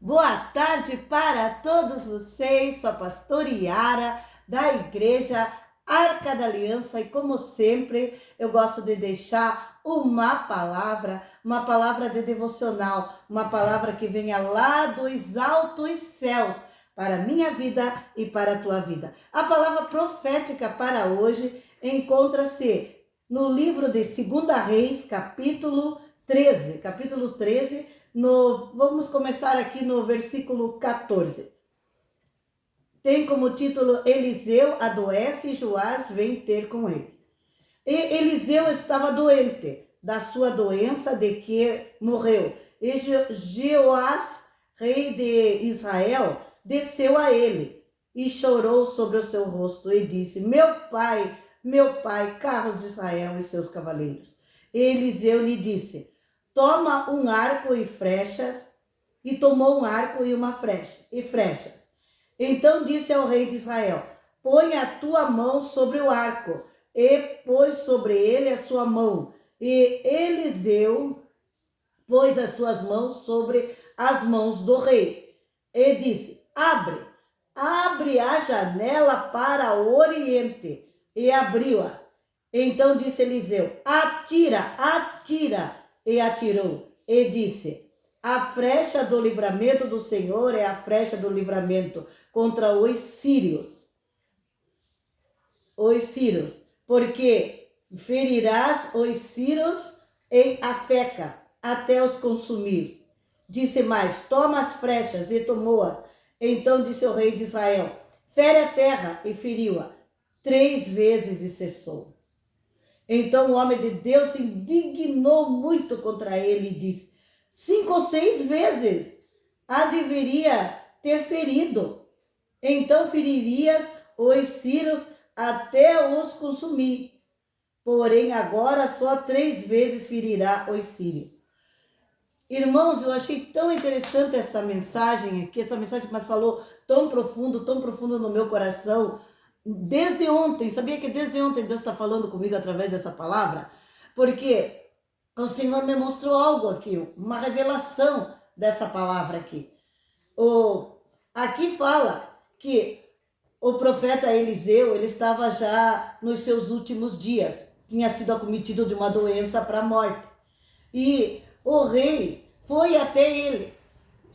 Boa tarde para todos vocês, sou a pastora Yara da Igreja Arca da Aliança e como sempre eu gosto de deixar uma palavra de devocional, uma palavra que venha lá dos altos céus para a minha vida e para a tua vida. A palavra profética para hoje encontra-se no livro de 2 Reis, capítulo 13, vamos começar aqui no versículo 14. Tem como título: Eliseu adoece e Joás vem ter com ele. E Eliseu estava doente da sua doença de que morreu. E Joás, rei de Israel, desceu a ele e chorou sobre o seu rosto e disse: meu pai, carros de Israel e seus cavaleiros. E Eliseu lhe disse: toma um arco e flechas. E tomou um arco e uma flecha e flechas. Então disse ao rei de Israel: põe a tua mão sobre o arco. E pôs sobre ele a sua mão. E Eliseu pôs as suas mãos sobre as mãos do rei. E disse: abre a janela para o oriente. E abriu-a. Então disse Eliseu: atira. E atirou. E disse: a flecha do livramento do Senhor é a flecha do livramento contra os sírios. Porque ferirás os sírios em Afeca, até os consumir. Disse mais: toma as flechas, e tomou-a. Então disse o rei de Israel: fere a terra, e feriu-a 3 vezes e cessou. Então o homem de Deus se indignou muito contra ele e disse: 5 ou 6 vezes a deveria ter ferido. Então feririas os sírios até os consumir. Porém agora só 3 vezes ferirá os sírios. Irmãos, eu achei tão interessante essa mensagem aqui, essa mensagem que mais falou tão profundo no meu coração. Desde ontem, sabia que desde ontem Deus está falando comigo através dessa palavra? Porque o Senhor me mostrou algo aqui, uma revelação dessa palavra aqui. Aqui fala que o profeta Eliseu, ele estava já nos seus últimos dias, tinha sido acometido de uma doença para a morte. E o rei foi até ele,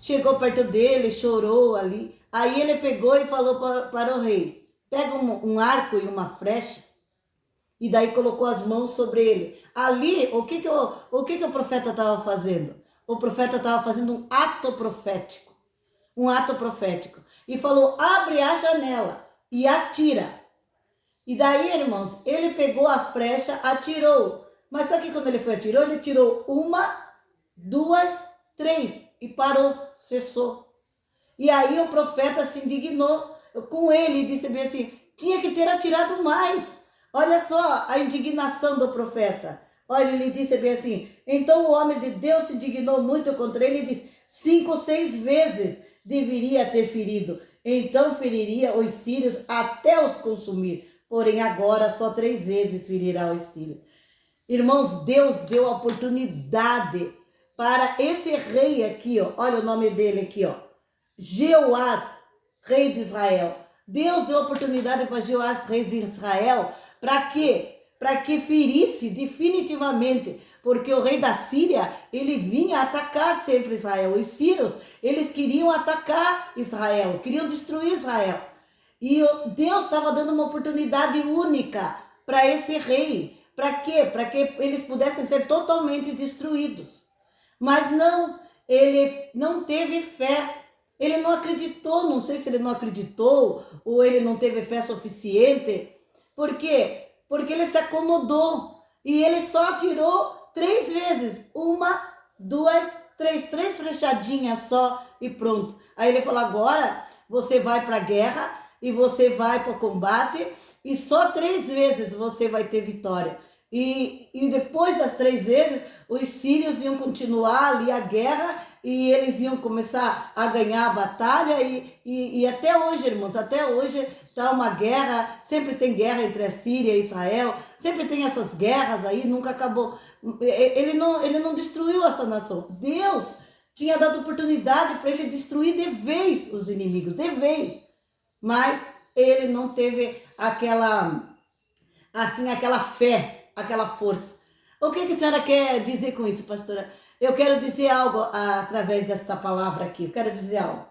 chegou perto dele, chorou ali. Aí ele pegou e falou para o rei: pega um arco e uma flecha. E daí colocou as mãos sobre ele. Ali, o que o profeta estava fazendo? O profeta estava fazendo um ato profético. Um ato profético. E falou: abre a janela e atira. E daí, irmãos, ele pegou a flecha, atirou. Mas sabe que quando ele foi atirou, ele tirou 1, 2, 3 e parou, cessou. E aí o profeta se indignou com ele e disse bem assim: tinha que ter atirado mais. Olha só a indignação do profeta. Olha, ele disse bem assim: então o homem de Deus se indignou muito contra ele e disse: 5 ou 6 vezes deveria ter ferido. Então feriria os sírios até os consumir. Porém agora só 3 vezes ferirá os sírios. Irmãos, Deus deu a oportunidade para esse rei aqui, ó. Olha o nome dele aqui, ó. Joás, rei de Israel. Deus deu a oportunidade para Joás, rei de Israel. Para quê? Para que ferisse definitivamente, porque o rei da Síria, ele vinha atacar sempre Israel. Os sírios, eles queriam atacar Israel, queriam destruir Israel. E Deus estava dando uma oportunidade única para esse rei. Para quê? Para que eles pudessem ser totalmente destruídos. Mas não, ele não teve fé. Ele não acreditou, não sei se ele não acreditou ou ele não teve fé suficiente. Por quê? Porque ele se acomodou e ele só atirou 3 vezes. 1, 2, 3 flechadinhas só e pronto. Aí ele falou: agora você vai para a guerra e você vai para o combate e só 3 vezes você vai ter vitória. E depois das 3 vezes, os sírios iam continuar ali a guerra e eles iam começar a ganhar a batalha e até hoje, irmãos, até hoje está uma guerra, sempre tem guerra entre a Síria e Israel, sempre tem essas guerras aí, nunca acabou. Ele não destruiu essa nação. Deus tinha dado oportunidade para ele destruir de vez os inimigos, de vez. Mas ele não teve aquela fé, aquela força. O que a senhora quer dizer com isso, pastora? Eu quero dizer algo através desta palavra aqui. Eu quero dizer algo.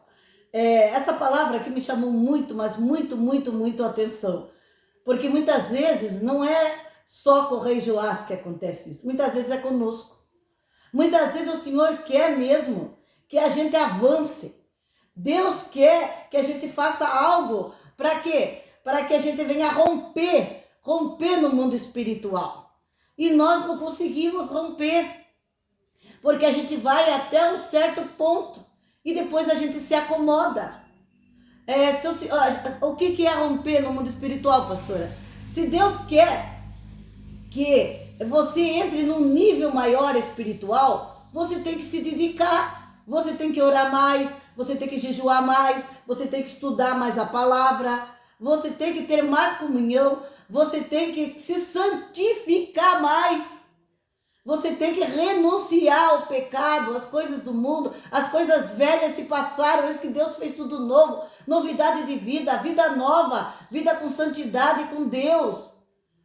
Essa palavra aqui me chamou muito, mas muito a atenção. Porque muitas vezes não é só com o rei Joás que acontece isso. Muitas vezes é conosco. Muitas vezes o Senhor quer mesmo que a gente avance. Deus quer que a gente faça algo. Para quê? Para que a gente venha romper no mundo espiritual. E nós não conseguimos romper. Porque a gente vai até um certo ponto e depois a gente se acomoda. O que é romper no mundo espiritual, pastora? Se Deus quer que você entre num nível maior espiritual, você tem que se dedicar, você tem que orar mais, você tem que jejuar mais, você tem que estudar mais a palavra, você tem que ter mais comunhão, você tem que se santificar mais. Você tem que renunciar ao pecado, às coisas do mundo, as coisas velhas se passaram, eis que Deus fez tudo novo, novidade de vida, vida nova, vida com santidade com Deus.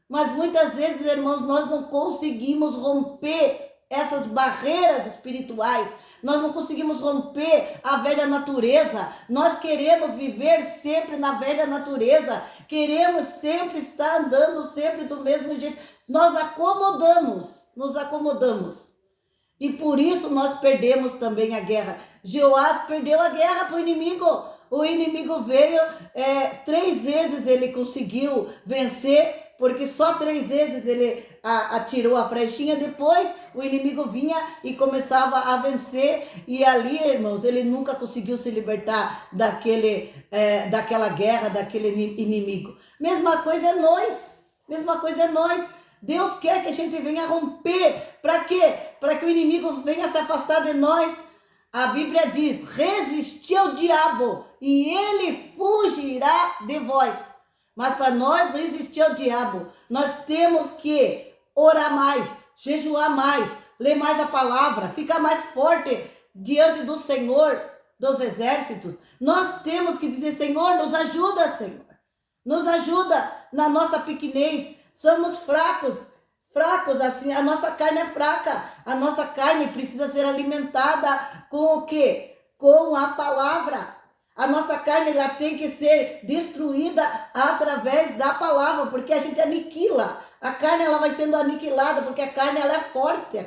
Mas muitas vezes, irmãos, nós não conseguimos romper essas barreiras espirituais, nós não conseguimos romper a velha natureza, nós queremos viver sempre na velha natureza, queremos sempre estar andando sempre do mesmo jeito, nós nos acomodamos. E por isso nós perdemos também a guerra. Joás perdeu a guerra para o inimigo. O inimigo veio, 3 vezes ele conseguiu vencer, porque só 3 vezes ele atirou a flechinha, depois o inimigo vinha e começava a vencer, e ali, irmãos, ele nunca conseguiu se libertar daquela guerra, daquele inimigo. Mesma coisa é nós. Deus quer que a gente venha romper. Para quê? Para que o inimigo venha se afastar de nós. A Bíblia diz, resisti ao diabo e ele fugirá de vós. Mas para nós resistir ao diabo, nós temos que orar mais, jejuar mais, ler mais a palavra, ficar mais forte diante do Senhor dos exércitos. Nós temos que dizer, Senhor, nos ajuda, Senhor. Nos ajuda na nossa pequenez. Somos fracos assim, a nossa carne é fraca, a nossa carne precisa ser alimentada com o quê? Com a palavra. A nossa carne ela tem que ser destruída através da palavra, porque a gente aniquila. A carne ela vai sendo aniquilada, porque a carne ela é forte,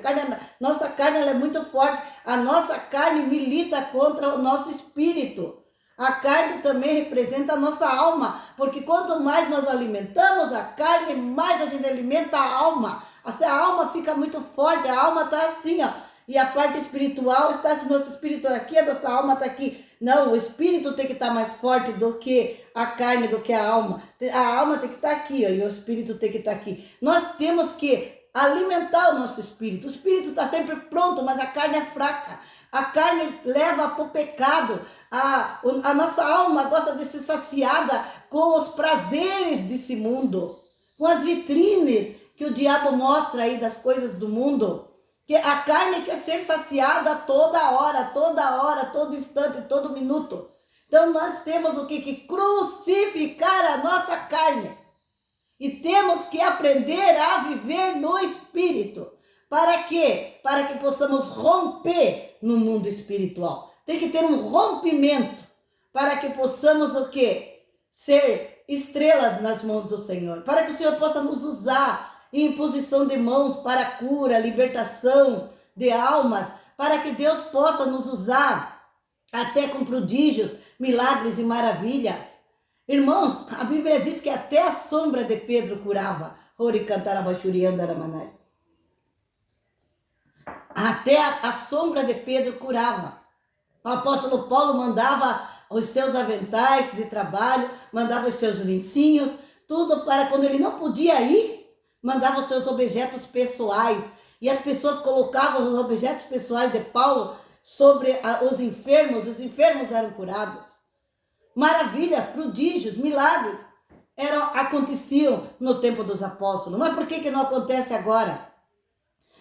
nossa carne ela é muito forte, a nossa carne milita contra o nosso espírito. A carne também representa a nossa alma, porque quanto mais nós alimentamos a carne, mais a gente alimenta a alma. Assim, a alma fica muito forte, a alma está assim, ó, e a parte espiritual está assim, nosso espírito aqui, a nossa alma está aqui. Não, o espírito tem que estar mais forte do que a carne, do que a alma. A alma tem que estar aqui, ó, e o espírito tem que estar aqui. Nós temos que alimentar o nosso espírito. O espírito está sempre pronto, mas a carne é fraca. A carne leva para o pecado. A nossa alma gosta de ser saciada com os prazeres desse mundo, com as vitrines que o diabo mostra aí das coisas do mundo. Que a carne quer ser saciada toda hora, todo instante, todo minuto. Então nós temos o que crucificar a nossa carne. E temos que aprender a viver no Espírito. Para quê? Para que possamos romper no mundo espiritual. Tem que ter um rompimento para que possamos o quê? Ser estrelas nas mãos do Senhor. Para que o Senhor possa nos usar em imposição de mãos para cura, libertação de almas. Para que Deus possa nos usar até com prodígios, milagres e maravilhas. Irmãos, a Bíblia diz que até a sombra de Pedro curava. Até a sombra de Pedro curava. O apóstolo Paulo mandava os seus aventais de trabalho, mandava os seus lencinhos, tudo para quando ele não podia ir, mandava os seus objetos pessoais. E as pessoas colocavam os objetos pessoais de Paulo sobre os enfermos eram curados. Maravilhas, prodígios, milagres aconteciam no tempo dos apóstolos. Mas por que não acontece agora?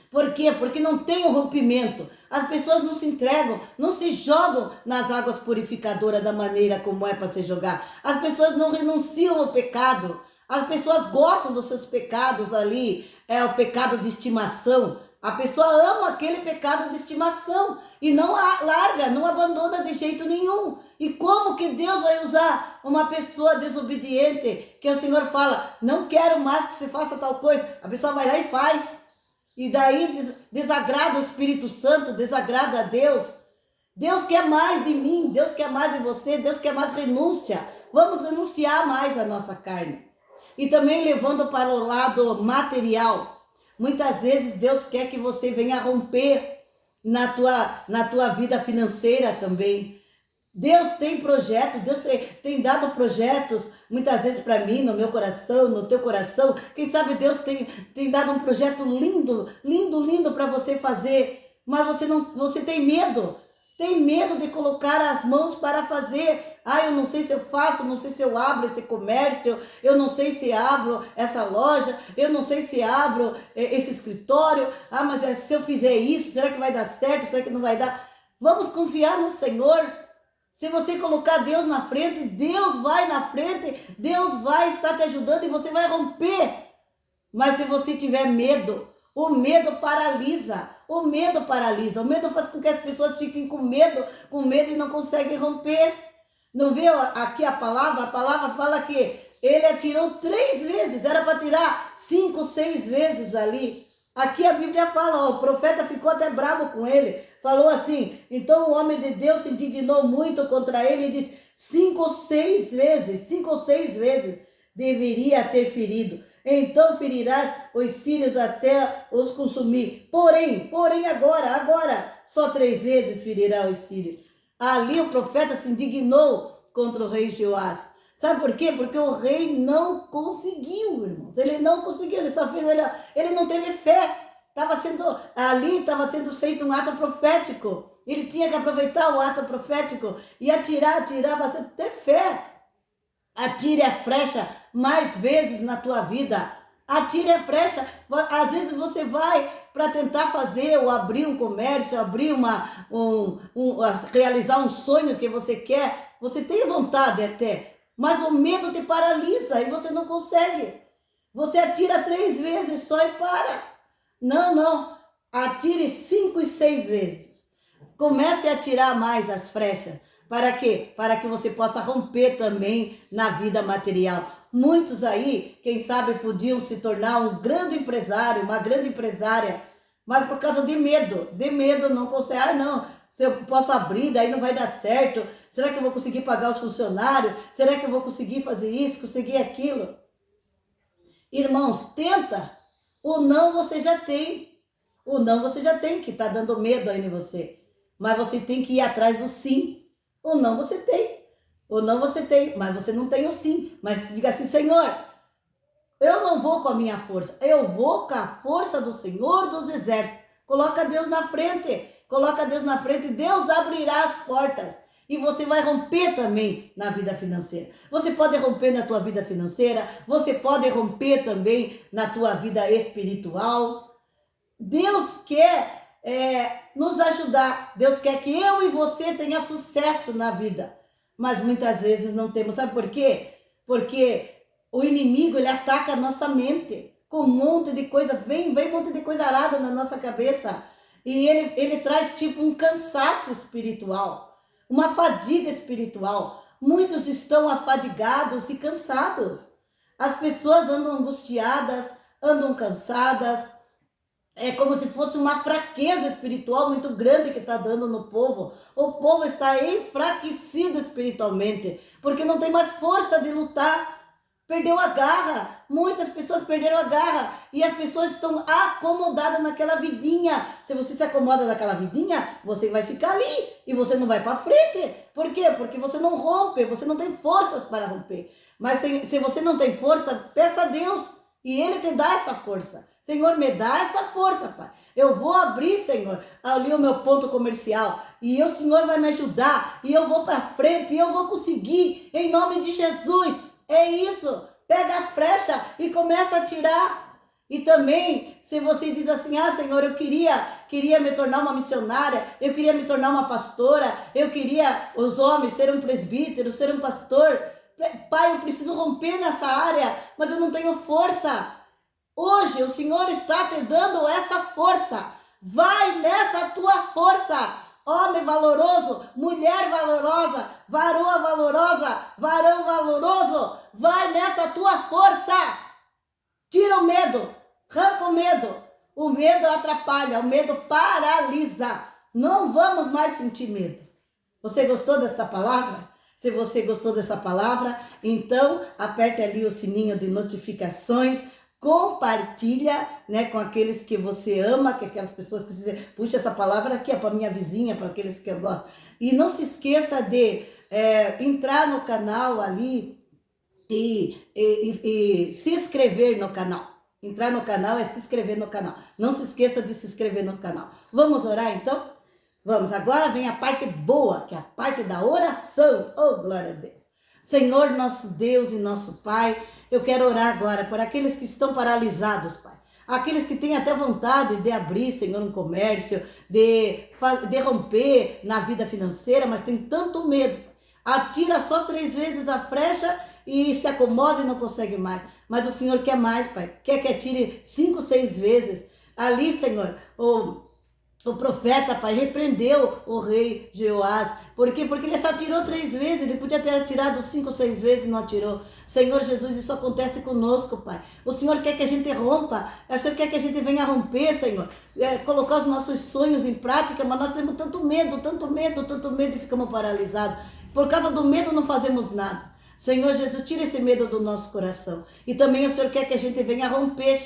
Por quê? Porque não tem o rompimento. As pessoas não se entregam, não se jogam nas águas purificadoras da maneira como é para se jogar. As pessoas não renunciam ao pecado. As pessoas gostam dos seus pecados ali, é o pecado de estimação. A pessoa ama aquele pecado de estimação e não larga, não abandona de jeito nenhum. E como que Deus vai usar uma pessoa desobediente, que o Senhor fala, não quero mais que você faça tal coisa. A pessoa vai lá e faz. E daí desagrada o Espírito Santo, desagrada a Deus. Deus quer mais de mim, Deus quer mais de você, Deus quer mais renúncia. Vamos renunciar mais à nossa carne. E também levando para o lado material. Muitas vezes Deus quer que você venha romper na tua vida financeira também. Deus tem projetos, Deus tem dado projetos, muitas vezes para mim, no meu coração, no teu coração. Quem sabe Deus tem dado um projeto lindo, lindo, lindo para você fazer, mas você tem medo de colocar as mãos para fazer. Eu não sei se eu faço, não sei se eu abro esse comércio, eu não sei se abro essa loja, eu não sei se abro esse escritório. Mas se eu fizer isso, será que vai dar certo? Será que não vai dar? Vamos confiar no Senhor. Se você colocar Deus na frente, Deus vai na frente, Deus vai estar te ajudando e você vai romper. Mas se você tiver medo, o medo paralisa, o medo faz com que as pessoas fiquem com medo e não conseguem romper. Não vê aqui a palavra fala que ele atirou 3 vezes, era para tirar 5, 6 vezes ali. Aqui a Bíblia fala, o profeta ficou até bravo com ele, falou assim, então o homem de Deus se indignou muito contra ele e disse, 5 ou 6 vezes deveria ter ferido. Então ferirás os sírios até os consumir. Porém, agora, só 3 vezes ferirá os sírios. Ali o profeta se indignou contra o rei Joás. Sabe por quê? Porque o rei não conseguiu, irmãos. Ele não conseguiu, ele não teve fé. Estava sendo feito um ato profético. Ele tinha que aproveitar o ato profético e atirar, você ter fé. Atire a flecha mais vezes na tua vida. Atire a flecha. Às vezes você vai para tentar fazer ou abrir um comércio, realizar um sonho que você quer. Você tem vontade até, mas o medo te paralisa e você não consegue. Você atira 3 vezes só e para. Não. Atire 5 e 6 vezes. Comece a atirar mais as flechas. Para quê? Para que você possa romper também na vida material. Muitos aí, quem sabe, podiam se tornar um grande empresário, uma grande empresária, mas por causa de medo não consegue. Não, se eu posso abrir, daí não vai dar certo. Será que eu vou conseguir pagar os funcionários? Será que eu vou conseguir fazer isso, conseguir aquilo? Irmãos, tenta. O não você já tem. Que está dando medo aí em você. Mas você tem que ir atrás do sim. O não você tem, mas você não tem o sim. Mas diga assim, Senhor, eu não vou com a minha força, eu vou com a força do Senhor dos Exércitos. Coloca Deus na frente, Deus abrirá as portas. E você vai romper também na vida financeira. Você pode romper na tua vida financeira, você pode romper também na tua vida espiritual. Deus quer nos ajudar. Deus quer que eu e você tenha sucesso na vida. Mas muitas vezes não temos. Sabe por quê? Porque o inimigo, ele ataca a nossa mente com um monte de coisa. Vem um monte de coisa arada na nossa cabeça. E ele traz tipo um cansaço espiritual. Uma fadiga espiritual. Muitos estão afadigados e cansados. As pessoas andam angustiadas, andam cansadas. É como se fosse uma fraqueza espiritual muito grande que está dando no povo. O povo está enfraquecido espiritualmente, porque não tem mais força de lutar. Perdeu a garra. Muitas pessoas perderam a garra. E as pessoas estão acomodadas naquela vidinha. Se você se acomoda naquela vidinha, você vai ficar ali. E você não vai para frente. Por quê? Porque você não rompe. Você não tem forças para romper. Mas se você não tem força, peça a Deus. E Ele te dá essa força. Senhor, me dá essa força, Pai. Eu vou abrir, Senhor, ali o meu ponto comercial. E o Senhor vai me ajudar. E eu vou para frente. E eu vou conseguir. Em nome de Jesus. É isso. Pega a flecha e começa a atirar. E também, se você diz assim, Senhor, eu queria me tornar uma missionária, eu queria me tornar uma pastora, eu queria, os homens, ser um presbítero, ser um pastor. Pai, eu preciso romper nessa área, mas eu não tenho força. Hoje o Senhor está te dando essa força. Vai nessa tua força. Homem valoroso, mulher valorosa, varoa valorosa, varão valoroso. Vai nessa tua força. Tira o medo, arranca o medo. O medo atrapalha, o medo paralisa. Não vamos mais sentir medo. Você gostou desta palavra? Se você gostou dessa palavra, então aperte ali o sininho de notificações, compartilha, né, com aqueles que você ama, que aquelas pessoas que dizem, puxa, essa palavra aqui é para minha vizinha, para aqueles que eu gosto. E não se esqueça de entrar no canal ali e se inscrever no canal. Entrar no canal é se inscrever no canal. Não se esqueça de se inscrever no canal. Vamos orar então? Vamos, agora vem a parte boa, que é a parte da oração. Oh, glória a Deus. Senhor, nosso Deus e nosso Pai, eu quero orar agora por aqueles que estão paralisados, Pai. Aqueles que têm até vontade de abrir, Senhor, um comércio, de romper na vida financeira, mas tem tanto medo. Atira só 3 vezes a flecha e se acomoda e não consegue mais. Mas o Senhor quer mais, Pai. Quer que atire 5, 6 vezes. Ali, Senhor, o profeta, Pai, repreendeu o rei Jeoás. Por quê? Porque ele só atirou 3 vezes. Ele podia ter atirado 5 ou 6 vezes e não atirou. Senhor Jesus, isso acontece conosco, Pai. O Senhor quer que a gente rompa. O Senhor quer que a gente venha romper, Senhor. Colocar os nossos sonhos em prática, mas nós temos tanto medo e ficamos paralisados. Por causa do medo não fazemos nada. Senhor Jesus, tira esse medo do nosso coração. E também o Senhor quer que a gente venha romper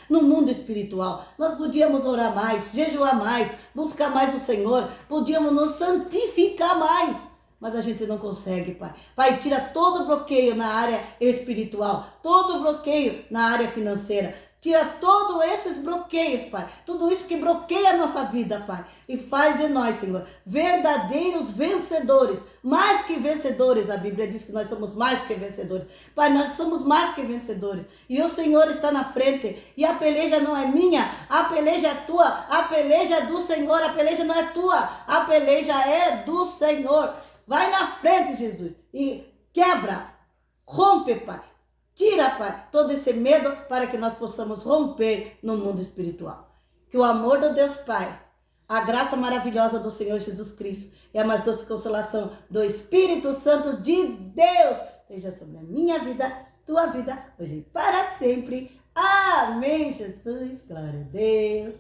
no mundo espiritual. Nós podíamos orar mais, jejuar mais, buscar mais o Senhor. Podíamos nos santificar mais. Mas a gente não consegue, Pai. Pai, tira todo bloqueio na área espiritual. Todo bloqueio na área financeira. Tira todos esses bloqueios, Pai. Tudo isso que bloqueia a nossa vida, Pai. E faz de nós, Senhor, verdadeiros vencedores. Mais que vencedores, a Bíblia diz que nós somos mais que vencedores. Pai, nós somos mais que vencedores. E o Senhor está na frente. E a peleja não é minha, a peleja é tua. A peleja é do Senhor, a peleja não é tua. A peleja é do Senhor. Vai na frente, Jesus. E quebra, rompe, Pai. Tira, Pai, todo esse medo para que nós possamos romper no mundo espiritual. Que o amor do Deus Pai, a graça maravilhosa do Senhor Jesus Cristo e a mais doce consolação do Espírito Santo de Deus seja sobre a minha vida, tua vida, hoje e para sempre. Amém, Jesus. Glória a Deus.